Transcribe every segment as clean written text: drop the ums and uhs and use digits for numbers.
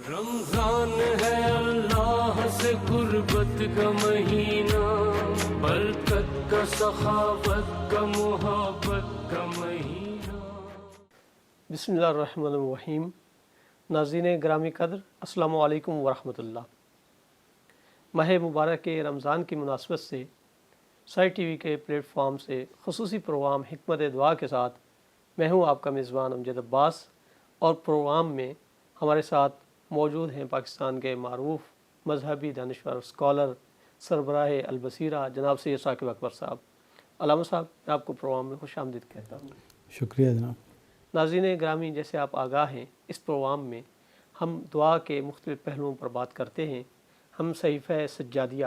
رمضان ہے اللہ سے قربت کا مہینہ، برکت کا، سخاوت کا، محبت کا مہینہ۔ بسم اللہ الرحمن الرحیم۔ ناظرین گرامی قدر، السلام علیکم ورحمۃ اللہ۔ ماہ مبارک رمضان کی مناسبت سے سائی ٹی وی کے پلیٹ فارم سے خصوصی پروگرام حکمت دعا کے ساتھ میں ہوں آپ کا میزبان امجد عباس، اور پروگرام میں ہمارے ساتھ موجود ہیں پاکستان کے معروف مذہبی دانشور اسکالر سربراہ البصیرہ جناب سید ثاقب اکبر صاحب۔ علامہ صاحب، میں آپ کو پروگرام میں خوش آمدید کہتا ہوں۔ شکریہ جناب۔ ناظرین گرامی، جیسے آپ آگاہ ہیں، اس پروگرام میں ہم دعا کے مختلف پہلوؤں پر بات کرتے ہیں۔ ہم صحیفہ سجادیہ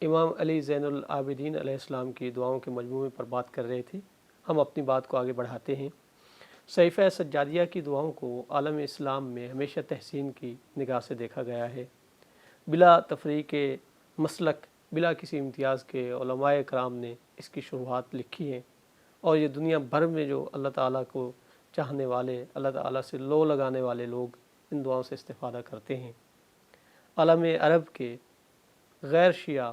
امام علی زین العابدین علیہ السلام کی دعاؤں کے مجموعے پر بات کر رہے تھے۔ ہم اپنی بات کو آگے بڑھاتے ہیں۔ صحیفہ سجادیہ کی دعاؤں کو عالم اسلام میں ہمیشہ تحسین کی نگاہ سے دیکھا گیا ہے۔ بلا تفریق مسلک، بلا کسی امتیاز کے علماء کرام نے اس کی شروحات لکھی ہیں، اور یہ دنیا بھر میں جو اللہ تعالیٰ کو چاہنے والے، اللہ تعالیٰ سے لو لگانے والے لوگ ان دعاؤں سے استفادہ کرتے ہیں۔ عالم عرب کے غیر شیعہ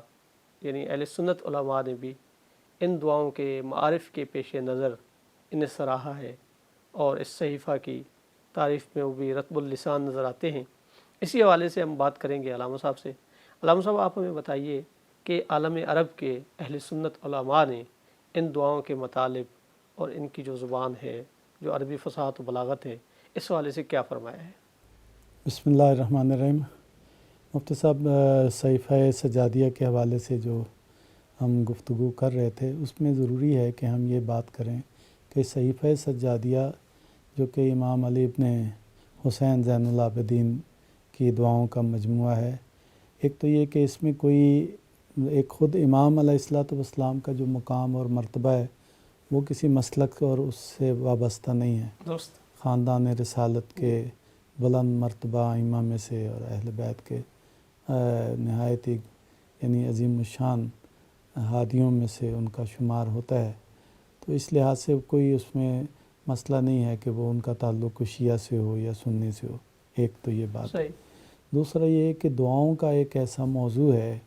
یعنی اہل سنت علماء نے بھی ان دعاؤں کے معارف کے پیش نظر انہیں سراہا ہے، اور اس صحیفہ کی تعریف میں وہ بھی رطب اللسان نظر آتے ہیں۔ اسی حوالے سے ہم بات کریں گے علامہ صاحب سے۔ علامہ صاحب، آپ ہمیں بتائیے کہ عالم عرب کے اہل سنت علماء نے ان دعاؤں کے مطالب اور ان کی جو زبان ہے، جو عربی فصاحت و بلاغت ہے، اس حوالے سے کیا فرمایا ہے؟ بسم اللہ الرحمن الرحیم۔ مفتی صاحب، صحیفہ سجادیہ کے حوالے سے جو ہم گفتگو کر رہے تھے، اس میں ضروری ہے کہ ہم یہ بات کریں کہ صحیفہ سجادیہ جو کہ امام علی ابن حسین زین العابدین کی دعاؤں کا مجموعہ ہے، ایک تو یہ کہ اس میں کوئی ایک خود امام علیہ الصلوۃ والسلام کا جو مقام اور مرتبہ ہے وہ کسی مسلک اور اس سے وابستہ نہیں ہے۔ درست۔ خاندان رسالت کے بلند مرتبہ ائمہ میں سے اور اہل بیت کے نہایت ہی یعنی عظیم الشان ہادیوں میں سے ان کا شمار ہوتا ہے، تو اس لحاظ سے کوئی اس میں مسئلہ نہیں ہے کہ وہ ان کا تعلق شیعہ سے ہو یا سنی سے ہو۔ ایک تو یہ بات ہے۔ دوسرا یہ ہے کہ دعاؤں کا ایک ایسا موضوع ہے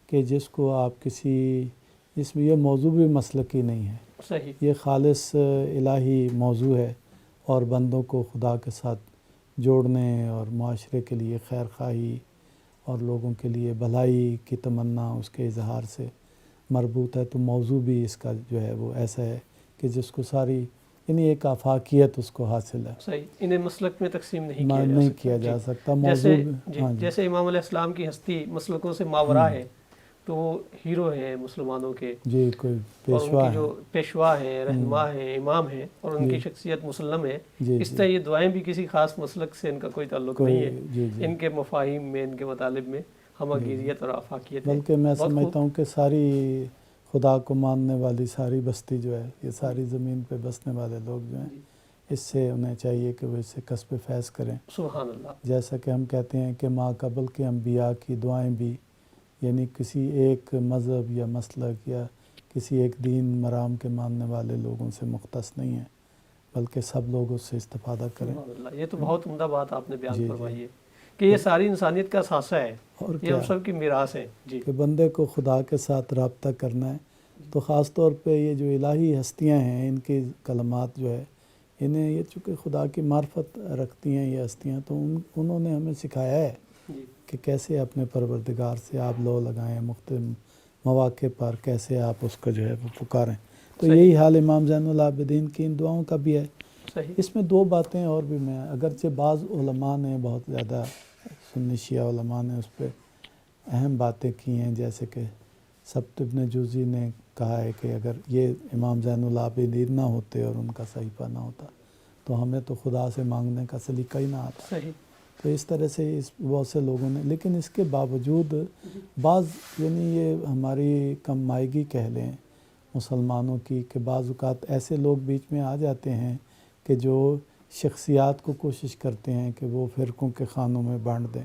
کہ جس کو آپ اس میں یہ موضوع بھی مسلکی نہیں ہے، صحیح، یہ خالص الہی موضوع ہے، اور بندوں کو خدا کے ساتھ جوڑنے اور معاشرے کے لیے خیر خواہی اور لوگوں کے لیے بھلائی کی تمنا اس کے اظہار سے مربوط ہے۔ تو موضوع بھی اس کا جو ہے وہ ایسا ہے کہ جس کو ساری یعنی ایک آفاقیت اس کو حاصل ہے۔ صحیح، انہیں مسلک میں تقسیم نہیں کیا جا سکتا۔ جیسے ہاں جی، جیسے امام علیہ السلام کی ہستی مسلکوں سے ماورا ہے، تو وہ ہیرو ہیں مسلمانوں کے، جی کوئی اور ان پیشوا کی جو پیشوا ہیں، رہنما ہیں، امام ہیں، اور ان کی شخصیت مسلم ہے۔ اس طرح یہ دعائیں بھی کسی خاص مسلک سے ان کا کوئی تعلق نہیں ہے، ان کے مفاہیم میں، ان کے مطالب میں ہمگیریت اور آفاقیت ہے۔ بلکہ میں سمجھتا ہوں کہ ساری خدا کو ماننے والی ساری بستی جو ہے، یہ ساری زمین پہ بسنے والے لوگ جو ہیں، اس سے انہیں چاہیے کہ وہ اس سے کسب فیض کریں۔ سبحان اللہ۔ جیسا کہ ہم کہتے ہیں کہ ما قبل کے انبیاء کی دعائیں بھی یعنی کسی ایک مذہب یا مسلک یا کسی ایک دین مرام کے ماننے والے لوگوں سے مختص نہیں ہیں، بلکہ سب لوگ اس سے استفادہ کریں۔ سبحان اللہ، یہ تو بہت عمدہ بات آپ نے بیان فرمائی ہے کہ یہ ساری انسانیت کا اثاثہ ہے، اور یہ ہم سب کی میراث ہے۔ جی، کہ بندے کو خدا کے ساتھ رابطہ کرنا ہے، تو خاص طور پہ یہ جو الہی ہستیاں ہیں، ان کی کلمات جو ہے، انہیں یہ چونکہ خدا کی معرفت رکھتی ہیں یہ ہستیاں، تو انہوں نے ہمیں سکھایا ہے کہ کیسے اپنے پروردگار سے آپ لو لگائیں، مختلف مواقع پر کیسے آپ اس کو جو ہے وہ پکاریں۔ تو یہی حال امام زین العابدین کی ان دعاؤں کا بھی ہے۔ اس میں دو باتیں اور بھی میں اگرچہ بعض علماء نے بہت زیادہ سنی شیعہ علماء نے اس پہ اہم باتیں کی ہیں، جیسے کہ سبت ابن جوزی نے کہا ہے کہ اگر یہ امام زین العابدین نہ ہوتے اور ان کا صحیفہ نہ ہوتا تو ہمیں تو خدا سے مانگنے کا سلیقہ ہی نہ آتا۔ تو اس طرح سے بہت سے لوگوں نے، لیکن اس کے باوجود بعض یعنی یہ ہماری کم مائگی کہہ لیں مسلمانوں کی، کہ بعض اوقات ایسے لوگ بیچ میں آ جاتے ہیں کہ جو شخصیات کو کوشش کرتے ہیں کہ وہ فرقوں کے خانوں میں بانٹ دیں۔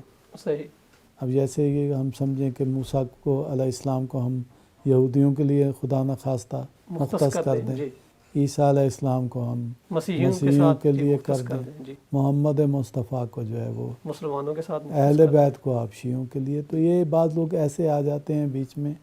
اب جیسے یہ ہم سمجھیں کہ موسیٰ کو علیہ السلام کو ہم یہودیوں کے لیے خدا نخواستہ مختص کر دیں، عیسیٰ علیہ السلام کو ہم مسیحیوں مسیحیوں کے بھی لیے مختص کر دیں، دیں جی، محمد مصطفیٰ کو جو ہے وہ مسلمانوں کے ساتھ مختص اہل کر دیں۔ بیت کو آپ شیعوں کے لیے۔ تو یہ بعض لوگ ایسے آ جاتے ہیں بیچ میں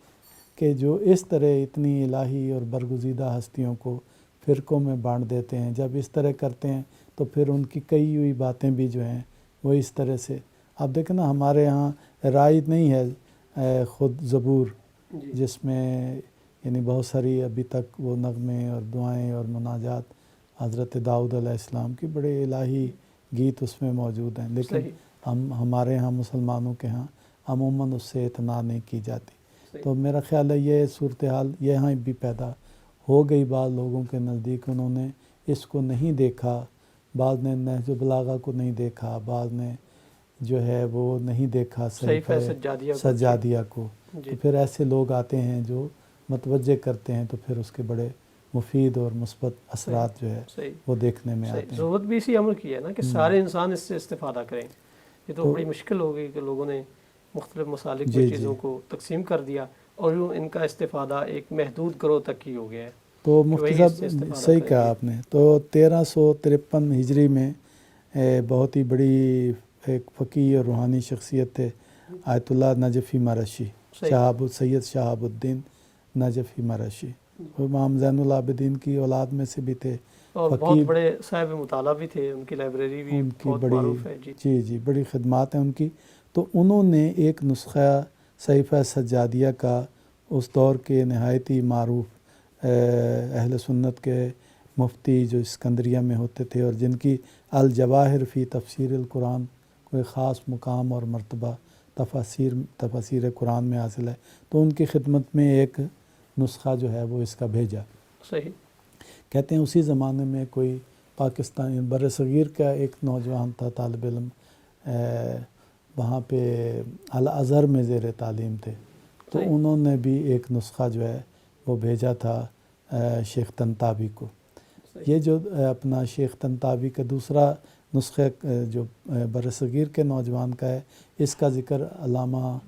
کہ جو اس طرح اتنی الہی اور برگزیدہ ہستیوں کو فرقوں میں بانٹ دیتے ہیں۔ جب اس طرح کرتے ہیں تو پھر ان کی کئی ہوئی باتیں بھی جو ہیں وہ اس طرح سے، آپ دیکھیں نا ہمارے یہاں رائج نہیں ہے خود زبور، جی جس میں یعنی بہت ساری ابھی تک وہ نغمے اور دعائیں اور مناجات حضرت داؤد علیہ السلام کی بڑے الہی گیت اس میں موجود ہیں، لیکن صحیح، ہمارے ہاں مسلمانوں کے ہاں عموماً اس سے اعتنا نہیں کی جاتی۔ صحیح، تو میرا خیال ہے یہ صورتحال یہاں بھی پیدا ہو گئی بعض لوگوں کے نزدیک، انہوں نے اس کو نہیں دیکھا، بعض نے نہج البلاغہ کو نہیں دیکھا، بعض نے جو ہے وہ نہیں دیکھا صحیفہ صحیفہ سجادیہ کو، سجادیہ کو۔ جی تو پھر ایسے لوگ آتے ہیں جو متوجہ کرتے ہیں، تو پھر اس کے بڑے مفید اور مثبت اثرات جو ہے صحیح، وہ دیکھنے میں صحیح، آتے ہیں۔ ضرورت بھی اسی عمل کی ہے نا کہ سارے انسان اس سے استفادہ کریں۔ یہ تو بڑی مشکل ہو گئی کہ لوگوں نے مختلف مسالک جی میں جی، چیزوں کو تقسیم کر دیا اور یوں ان کا استفادہ ایک محدود گروہ تک ہی ہو گیا ہے۔ تو کہ مفتی وہی اس سے صاحب استفادہ صحیح کریں کہا گے۔ آپ نے، تو 1353 ہجری میں بہت ہی بڑی ایک فقیہ اور روحانی شخصیت تھے آیت اللہ نجفی مرشی، صحیح، سید شہاب الدین نجفی مرشی، وہ امام زین العابدین کی اولاد میں سے بھی تھے، اور بہت بڑے صاحب مطالعہ بھی تھے، ان کی لائبریری بھی ان کی بہت بڑی معروف ہے۔ جی جی جی بڑی خدمات ہیں ان کی۔ تو انہوں نے ایک نسخہ صحیفہ سجادیہ کا اس دور کے نہایت ہی معروف اہل سنت کے مفتی جو اسکندریہ میں ہوتے تھے اور جن کی الجواہر فی تفسیر القرآن کوئی خاص مقام اور مرتبہ تفسیر قرآن میں حاصل ہے، تو ان کی خدمت میں ایک نسخہ جو ہے وہ اس کا بھیجا۔ صحیح، کہتے ہیں اسی زمانے میں کوئی پاکستانی بر صغیر کا ایک نوجوان تھا، طالب علم، وہاں پہ الازہر میں زیر تعلیم تھے، تو صحیح، انہوں نے بھی ایک نسخہ جو ہے وہ بھیجا تھا شیخ طنطاوی کو۔ صحیح، یہ جو اپنا شیخ طنطاوی کا دوسرا نسخہ جو بر صغیر کے نوجوان کا ہے، اس کا ذکر علامہ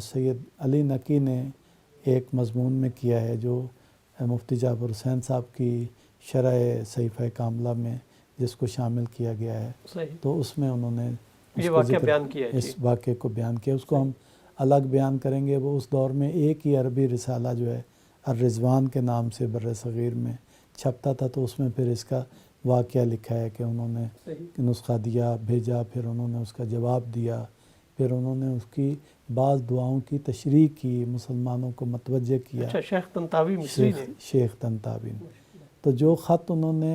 سید علی نقی نے ایک مضمون میں کیا ہے جو مفتی جعفر حسین صاحب کی شرح صحیفہ کاملہ میں جس کو شامل کیا گیا ہے، صحیح، تو اس میں انہوں نے اس یہ کو واقعہ ذکر بیان کیا ہے۔ اس جی واقعے کو بیان کیا۔ اس کو ہم الگ بیان کریں گے۔ وہ اس دور میں ایک ہی عربی رسالہ جو ہے الرضوان کے نام سے بر صغیر میں چھپتا تھا، تو اس میں پھر اس کا واقعہ لکھا ہے کہ انہوں نے صحیح، نسخہ دیا، بھیجا، پھر انہوں نے اس کا جواب دیا، پھر انہوں نے اس کی بعض دعاؤں کی تشریح کی، مسلمانوں کو متوجہ کیا۔ اچھا، شیخ طنطاوی مصری نے، شیخ طنطاوی نے تو جو خط انہوں نے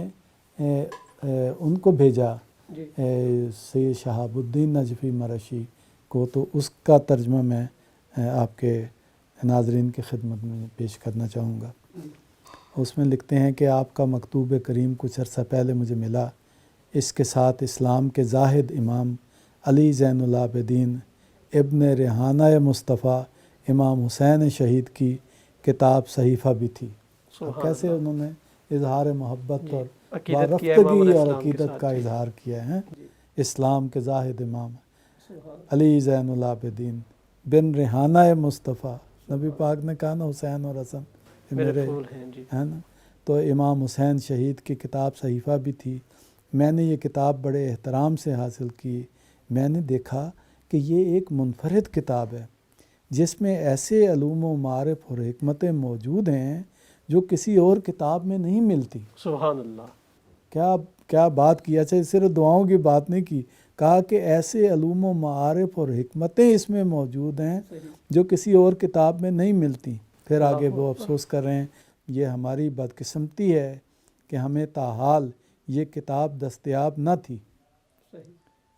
ان کو بھیجا جی سید شہاب الدین نجفی مرشی کو، تو اس کا ترجمہ میں آپ کے ناظرین کی خدمت میں پیش کرنا چاہوں گا۔ اس میں لکھتے ہیں کہ آپ کا مکتوب کریم کچھ عرصہ پہلے مجھے ملا، اس کے ساتھ اسلام کے زاہد امام علی زین العابدین ابن ریحانہ مصطفیٰ امام حسین شہید کی کتاب صحیفہ بھی تھی۔ اب کیسے انہوں نے اظہار محبت اور عقیدت کیا امام علیہ وارفتگی اور السلام کے عقیدت ساتھ، کا جی اظہار کیا ہے۔ جی، اسلام کے زاہد امام سبحان علی زین العابدین بن ریحانہ مصطفیٰ، نبی پاک نے کہا نا حسین اور حسن یہ میرے میرے پھول ہیں۔ جی ہے نا، تو امام حسین شہید کی کتاب صحیفہ بھی تھی۔ میں نے یہ کتاب بڑے احترام سے حاصل کی۔ میں نے دیکھا کہ یہ ایک منفرد کتاب ہے جس میں ایسے علوم و معارف اور حکمتیں موجود ہیں جو کسی اور کتاب میں نہیں ملتی۔ سبحان اللہ، کیا بات کی! اچھا صرف دعاؤں کی بات نہیں کی، کہا کہ ایسے علوم و معارف اور حکمتیں اس میں موجود ہیں جو کسی اور کتاب میں نہیں ملتی۔ پھر آگے وہ افسوس کر رہے ہیں، یہ ہماری بدقسمتی ہے کہ ہمیں تاحال یہ کتاب دستیاب نہ تھی۔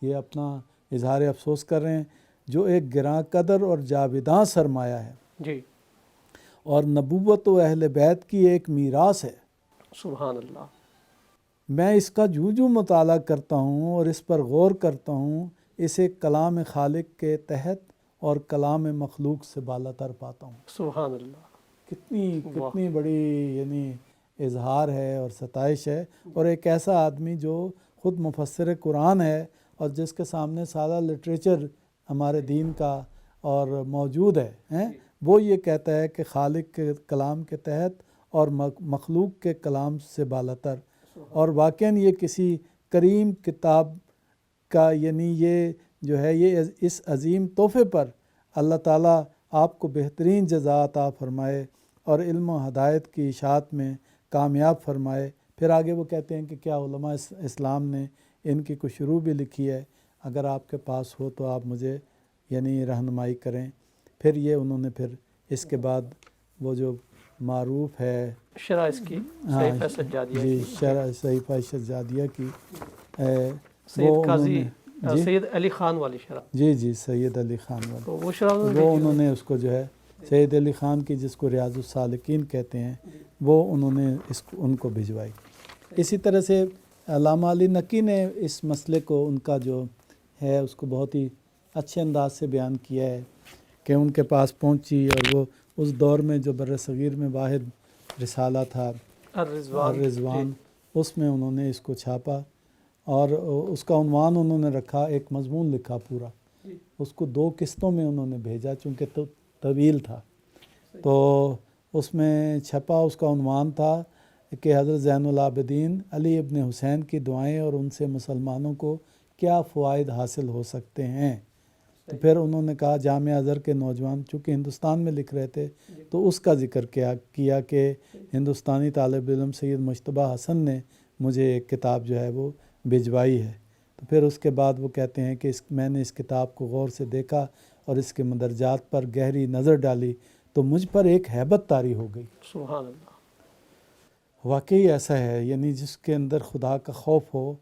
یہ اپنا اظہار افسوس کر رہے ہیں، جو ایک گراں قدر اور جاوداں سرمایہ ہے جی اور نبوت و اہل بیت کی ایک میراث ہے۔ سبحان اللہ، میں اس کا جو مطالعہ کرتا ہوں اور اس پر غور کرتا ہوں، اسے کلام خالق کے تحت اور کلام مخلوق سے بالا تر پاتا ہوں۔ سبحان اللہ، کتنی بڑی یعنی اظہار ہے اور ستائش ہے، اور ایک ایسا آدمی جو خود مفسر قرآن ہے اور جس کے سامنے سارا لٹریچر ہمارے دین کا اور موجود ہے، وہ یہ کہتا ہے کہ خالق کے کلام کے تحت اور مخلوق کے کلام سے بالاتر، اور واقعاً یہ کسی کریم کتاب کا یعنی یہ جو ہے یہ اس عظیم تحفے پر اللہ تعالیٰ آپ کو بہترین جزا عطا فرمائے اور علم و ہدایت کی اشاعت میں کامیاب فرمائے۔ پھر آگے وہ کہتے ہیں کہ کیا علماء اسلام نے ان کی کوئی شروع بھی لکھی ہے، اگر آپ کے پاس ہو تو آپ مجھے یعنی رہنمائی کریں۔ پھر یہ انہوں نے پھر اس کے بعد وہ جو معروف ہے شرح اس کی صحیفہ سجادیہ جی کی، شرح صحیفہ سجادیہ کی سید وہ قاضی انہوں نے سید علی خان والی شرح، جی سید علی خان والا، تو وہ شرح وہ انہوں نے اس کو جو ہے سید علی خان کی جس کو ریاض السالکین کہتے ہیں وہ انہوں نے ان کو بھجوائی۔ اسی طرح سے علامہ علی نقی نے اس مسئلے کو ان کا جو ہے اس کو بہت ہی اچھے انداز سے بیان کیا ہے کہ ان کے پاس پہنچی اور وہ اس دور میں جو بر صغیر میں واحد رسالہ تھا الرضوان، اس میں انہوں نے اس کو چھاپا اور اس کا عنوان انہوں نے رکھا، ایک مضمون لکھا پورا، اس کو 2 قسطوں میں انہوں نے بھیجا چونکہ طویل تھا، تو اس میں چھپا، اس کا عنوان تھا کہ حضرت زین العابدین علی ابن حسین کی دعائیں اور ان سے مسلمانوں کو کیا فوائد حاصل ہو سکتے ہیں۔ تو پھر انہوں نے کہا جامعہ ازہر کے نوجوان چونکہ ہندوستان میں لکھ رہے تھے تو اس کا ذکر کیا کہ ہندوستانی طالب علم سید مجتبیٰ حسن نے مجھے ایک کتاب جو ہے وہ بھجوائی ہے۔ تو پھر اس کے بعد وہ کہتے ہیں کہ میں نے اس کتاب کو غور سے دیکھا اور اس کے مندرجات پر گہری نظر ڈالی تو مجھ پر ایک ہیبت طاری ہو گئی۔ سبحان اللہ، واقعی ایسا ہے، یعنی جس کے اندر خدا کا خوف ہو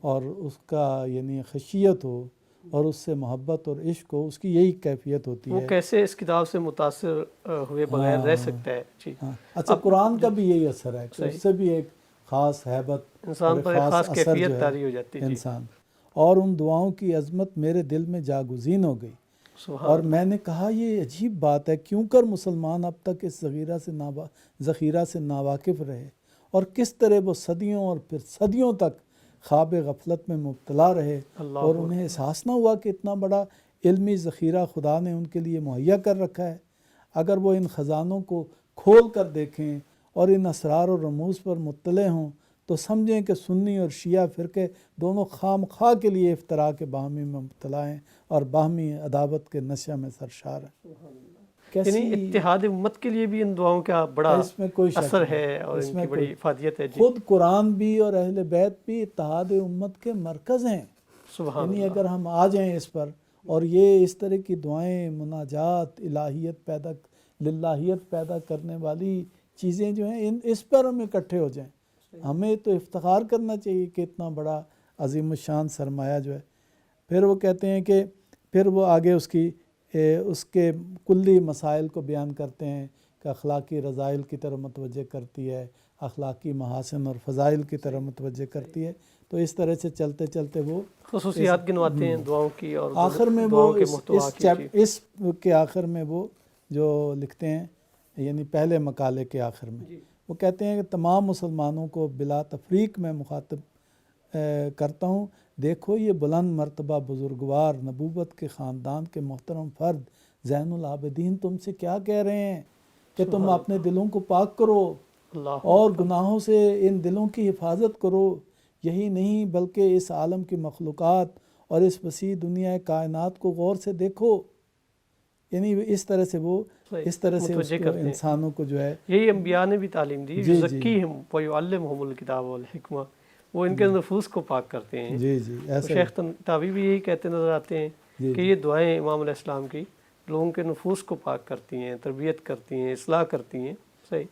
اور اس کا یعنی خشیت ہو اور اس سے محبت اور عشق ہو، اس کی یہی کیفیت ہوتی وہ ہے۔ کیسے اس کتاب سے متاثر ہوئے بغیر رہ سکتا ہے؟ جی اچھا، قرآن کا بھی یہی اثر ہے کہ اس سے بھی ایک خاص ہیبت انسان پر ایک خاص کیفیت طاری ہو جاتی ہے انسان، اور ان دعاؤں کی عظمت میرے دل میں جاگزین ہو گئی اور میں نے کہا یہ عجیب بات ہے، کیوں کر مسلمان اب تک اس ذخیرہ سے ناواقف رہے اور کس طرح وہ صدیوں اور پھر صدیوں تک خواب غفلت میں مبتلا رہے اور انہیں احساس نہ ہوا کہ اتنا بڑا علمی ذخیرہ خدا نے ان کے لیے مہیا کر رکھا ہے۔ اگر وہ ان خزانوں کو کھول کر دیکھیں اور ان اسرار و رموز پر مطلع ہوں تو سمجھیں کہ سنی اور شیعہ فرقے دونوں خام خواہ کے لیے افتراء کے باہمی میں مبتلا ہیں اور باہمی عداوت کے نشہ میں سرشار ہیں۔ یعنی اتحاد امت کے لیے بھی ان دعاؤں کا بڑا اس میں کوئی اثر ہے اور ان کی بڑی افادیت ہے۔ خود قرآن بھی اور اہل بیت بھی اتحاد امت کے مرکز ہیں، یعنی اگر ہم آ جائیں اس پر اور یہ اس طرح کی دعائیں، مناجات، للہیت پیدا کرنے والی چیزیں جو ہیں اس پر ہم اکٹھے ہو جائیں، ہمیں تو افتخار کرنا چاہیے کہ اتنا بڑا عظیم الشان سرمایہ جو ہے۔ پھر وہ کہتے ہیں کہ پھر وہ آگے اس کے کلی مسائل کو بیان کرتے ہیں کہ اخلاقی رذائل کی طرف متوجہ کرتی ہے، اخلاقی محاسن اور فضائل کی طرف متوجہ کرتی ہے۔ تو اس طرح سے چلتے چلتے وہ خصوصیات گنواتے ہیں دعاؤں کی اور آخر میں وہ اس کے آخر میں وہ جو لکھتے ہیں یعنی پہلے مقالے کے آخر میں وہ کہتے ہیں کہ تمام مسلمانوں کو بلا تفریق میں مخاطب کرتا ہوں، دیکھو یہ بلند مرتبہ بزرگوار نبوت کے خاندان کے محترم فرد زین العابدین تم سے کیا کہہ رہے ہیں کہ تم اپنے دلوں کو پاک کرو اور گناہوں سے ان دلوں کی حفاظت کرو، یہی نہیں بلکہ اس عالم کی مخلوقات اور اس وسیع دنیا کائنات کو غور سے دیکھو۔ یعنی اس طرح سے وہ اس طرح سے انسانوں کو جو ہے یہی انبیاء نے بھی تعلیم دی، یزکیہم ویعلمہم الکتاب والحکمہ، وہ ان کے نفوس کو پاک کرتے ہیں۔ شیخ طنطاوی بھی یہی کہتے نظر آتے ہیں کہ یہ دعائیں امام علیہ السلام کی لوگوں کے نفوس کو پاک کرتی ہیں، تربیت کرتی ہیں، اصلاح کرتی ہیں۔ صحیح۔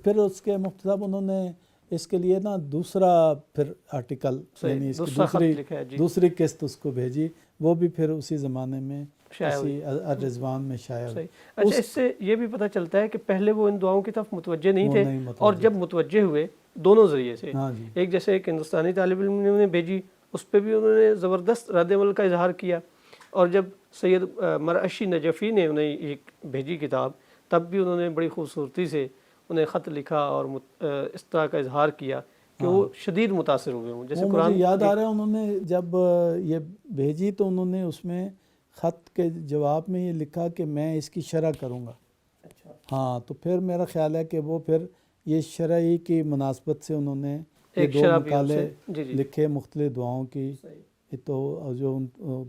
پھر اس کے مفتی صاحب انہوں نے اس کے لیے دوسرا پھر آرٹیکل یعنی اس کی دوسری قسط اس کو بھیجی، وہ بھی پھر اسی زمانے میں اسی الرضوان میں شائع ہوئی۔ اچھا، اس سے یہ بھی پتہ چلتا ہے کہ پہلے وہ ان دعاؤں کی طرف متوجہ نہیں تھے اور جب متوجہ ہوئے دونوں ذریعے سے، ایک جیسے ایک ہندوستانی طالب علم نے بھیجی، اس پہ بھی انہوں نے زبردست رد عمل کا اظہار کیا، اور جب سید مرعشی نجفی نے انہیں ایک بھیجی کتاب تب بھی انہوں نے بڑی خوبصورتی سے انہیں خط لکھا اور اس طرح کا اظہار کیا کہ وہ شدید متاثر ہوئے ہوں۔ جیسے قرآن یاد آ رہا ہے انہوں نے جب یہ بھیجی تو انہوں نے اس میں خط کے جواب میں یہ لکھا کہ میں اس کی شرح کروں گا۔ ہاں، تو پھر میرا خیال ہے کہ وہ پھر یہ شرعی کی مناسبت سے انہوں نے یہ ایک دو شرح بھی مقالے جی جی لکھے مختلف دعاؤں کی، صحیح تو جو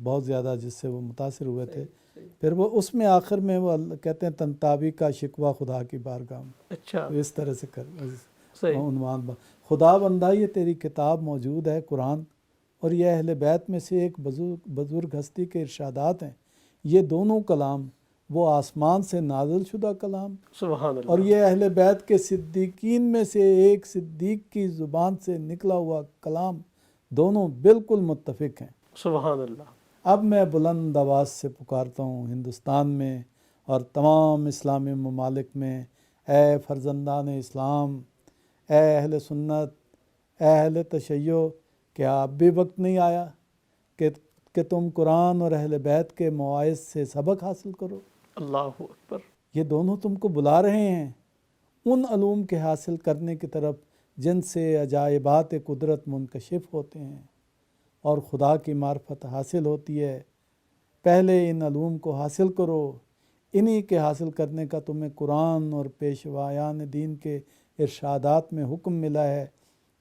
بہت زیادہ جس سے وہ متاثر ہوئے تھے، صحیح۔ پھر وہ اس میں آخر میں وہ کہتے ہیں تنتابی کا شکوہ خدا کی بارگاہ میں، اچھا تو اس طرح سے صحیح عنوان خدا بندہ یہ تیری کتاب موجود ہے قرآن، اور یہ اہل بیت میں سے ایک بزرگ ہستی کے ارشادات ہیں، یہ دونوں کلام وہ آسمان سے نازل شدہ کلام، سبحان اور اللہ یہ اہل بیت کے صدیقین میں سے ایک صدیق کی زبان سے نکلا ہوا کلام، دونوں بالکل متفق ہیں۔ سبحان اللہ اب میں بلند آواز سے پکارتا ہوں ہندوستان میں اور تمام اسلامی ممالک میں، اے فرزندان اسلام، اے اہل سنت، اے اہل تشیع، کیا اب بھی وقت نہیں آیا کہ تم قرآن اور اہل بیت کے مواعظ سے سبق حاصل کرو؟ اللہ اکبر یہ دونوں تم کو بلا رہے ہیں ان علوم کے حاصل کرنے کی طرف جن سے عجائبات قدرت منکشف ہوتے ہیں اور خدا کی معرفت حاصل ہوتی ہے۔ پہلے ان علوم کو حاصل کرو، انہی کے حاصل کرنے کا تمہیں قرآن اور پیشوایان دین کے ارشادات میں حکم ملا ہے۔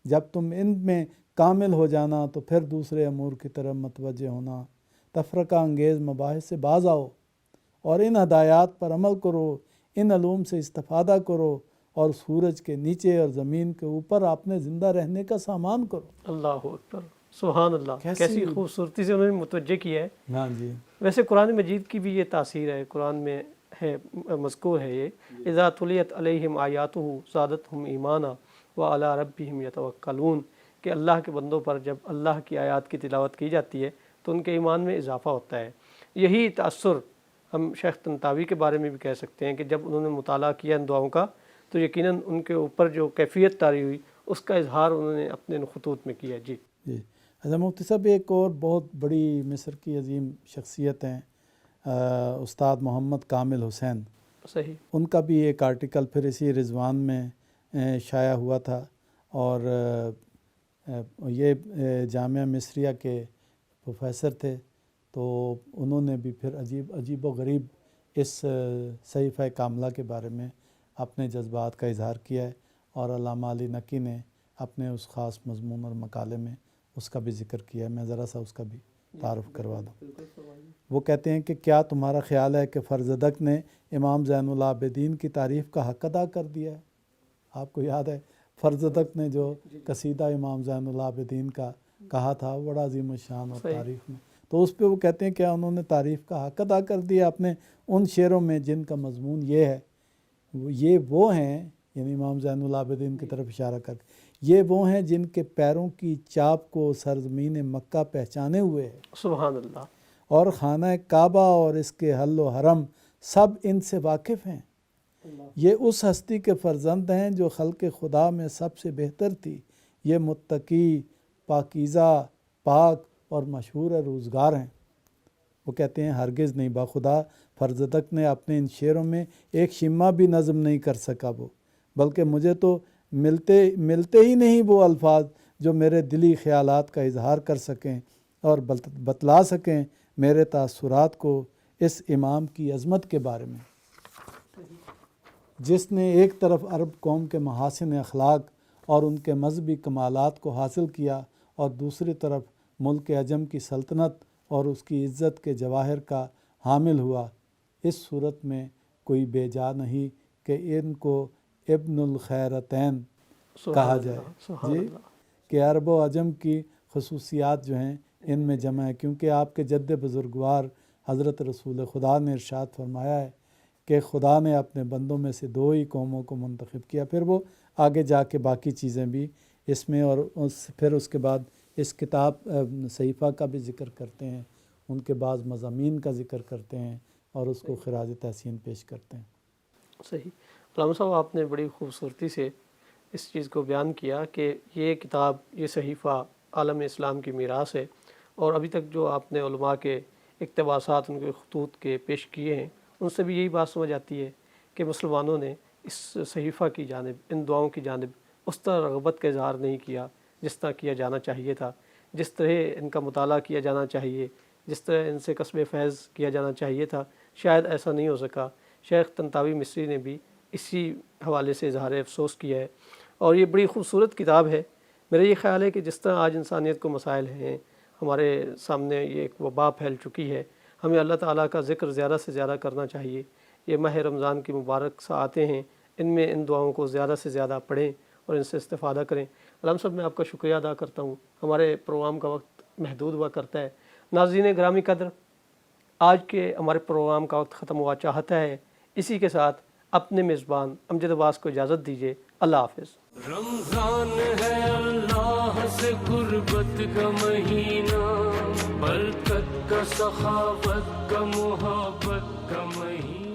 جب تم ان میں کامل ہو جانا تو پھر دوسرے امور کی طرف متوجہ ہونا، تفرقہ انگیز مباحث سے باز آؤ اور ان ہدایات پر عمل کرو، ان علوم سے استفادہ کرو اور سورج کے نیچے اور زمین کے اوپر اپنے زندہ رہنے کا سامان کرو۔ اللہ اکبر سبحان اللہ، کیسی خوبصورتی سے انہوں نے متوجہ کیا ہے۔ ہاں جی، ویسے قرآن مجید کی بھی یہ تاثیر ہے، قرآن میں ہے مذکور ہے یہ اذا تلیت علیہم آیاتہ زادتہم ایمانا وعلی ربہم یتوکلون، کہ اللہ کے بندوں پر جب اللہ کی آیات کی تلاوت کی جاتی ہے تو ان کے ایمان میں اضافہ ہوتا ہے۔ یہی تأثر ہم شیخ طنطاوی کے بارے میں بھی کہہ سکتے ہیں کہ جب انہوں نے مطالعہ کیا ان دعاؤں کا تو یقیناً ان کے اوپر جو کیفیت طاری ہوئی اس کا اظہار انہوں نے اپنے خطوط میں کیا۔ جی جی اچھا مفتی صاحب، ایک اور بہت بڑی مصر کی عظیم شخصیت ہیں استاد محمد کامل حسین، صحیح، ان کا بھی ایک آرٹیکل پھر اسی رضوان میں شائع ہوا تھا، اور یہ جامعہ مصریہ کے پروفیسر تھے، تو انہوں نے بھی پھر عجیب و غریب اس صحیفہ کاملہ کے بارے میں اپنے جذبات کا اظہار کیا ہے، اور علامہ علی نقی نے اپنے اس خاص مضمون اور مقالے میں اس کا بھی ذکر کیا ہے۔ میں ذرا سا اس کا بھی تعارف کروا دوں۔ وہ کہتے ہیں کہ کیا تمہارا خیال ہے کہ فرزدق نے امام زین العابدین کی تعریف کا حق ادا کر دیا ہے؟ آپ کو یاد ہے فرزدق نے جو قصیدہ امام زین العابدین کا کہا تھا، وہ بڑا عظیم الشان اور تعریف میں، تو اس پہ وہ کہتے ہیں کیا انہوں نے تعریف کا حق ادا کر دیا اپنے ان شعروں میں جن کا مضمون یہ ہے، یہ وہ ہیں، یعنی امام زین العابدین کی طرف اشارہ کر کے، یہ وہ ہیں جن کے پیروں کی چاپ کو سرزمین مکہ پہچانے ہوئے ہے، سبحان اللہ، اور خانہ کعبہ اور اس کے حل و حرم سب ان سے واقف ہیں۔ یہ اس ہستی کے فرزند ہیں جو خلق خدا میں سب سے بہتر تھی، یہ متقی، پاکیزہ، پاک اور مشہور روزگار ہیں۔ وہ کہتے ہیں ہرگز نہیں، باخدا فرزدق نے اپنے ان شعروں میں ایک شمع بھی نظم نہیں کر سکا وہ، بلکہ مجھے تو ملتے ہی نہیں وہ الفاظ جو میرے دلی خیالات کا اظہار کر سکیں اور بتلا سکیں میرے تاثرات کو اس امام کی عظمت کے بارے میں، جس نے ایک طرف عرب قوم کے محاسن اخلاق اور ان کے مذہبی کمالات کو حاصل کیا اور دوسری طرف ملک عجم کی سلطنت اور اس کی عزت کے جواہر کا حامل ہوا۔ اس صورت میں کوئی بے جا نہیں کہ ان کو ابن الخیرتین کہا جائے، جی، کہ عرب و عجم کی خصوصیات جو ہیں ان میں جمع ہے، کیونکہ آپ کے جد بزرگوار حضرت رسول خدا نے ارشاد فرمایا ہے کہ خدا نے اپنے بندوں میں سے دو ہی قوموں کو منتخب کیا۔ پھر وہ آگے جا کے باقی چیزیں بھی اس میں، اور پھر اس کے بعد اس کتاب صحیفہ کا بھی ذکر کرتے ہیں، ان کے بعض مضامین کا ذکر کرتے ہیں اور اس کو خراج تحسین پیش کرتے ہیں۔ صحیح، علامہ صاحب آپ نے بڑی خوبصورتی سے اس چیز کو بیان کیا کہ یہ کتاب، یہ صحیفہ عالم اسلام کی میراث ہے، اور ابھی تک جو آپ نے علماء کے اقتباسات، ان کے خطوط کے پیش کیے ہیں، ان سے بھی یہی بات سمجھ آتی ہے کہ مسلمانوں نے اس صحیفہ کی جانب، ان دعاؤں کی جانب اس طرح رغبت کا اظہار نہیں کیا جس طرح کیا جانا چاہیے تھا، جس طرح ان کا مطالعہ کیا جانا چاہیے، جس طرح ان سے کسب فیض کیا جانا چاہیے تھا، شاید ایسا نہیں ہو سکا۔ شیخ طنطاوی مصری نے بھی اسی حوالے سے اظہار افسوس کیا ہے، اور یہ بڑی خوبصورت کتاب ہے۔ میرا یہ خیال ہے کہ جس طرح آج انسانیت کو مسائل ہیں، ہمارے سامنے یہ ایک وبا پھیل چکی ہے، ہمیں اللہ تعالیٰ کا ذکر زیادہ سے زیادہ کرنا چاہیے۔ یہ ماہ رمضان کی مبارک ساعتیں ہیں، ان میں ان دعاؤں کو زیادہ سے زیادہ پڑھیں اور ان سے استفادہ کریں۔ علامہ صاحب، میں آپ کا شکریہ ادا کرتا ہوں، ہمارے پروگرام کا وقت محدود ہوا کرتا ہے۔ ناظرین گرامی قدر، آج کے ہمارے پروگرام کا وقت ختم ہوا چاہتا ہے، اسی کے ساتھ اپنے میزبان امجد عباس کو اجازت دیجیے۔ اللہ حافظ۔ رمضان ہے اللہ سے قربت کا مہینہ، برکت کا، سخاوت کا، محبت کا مہینہ۔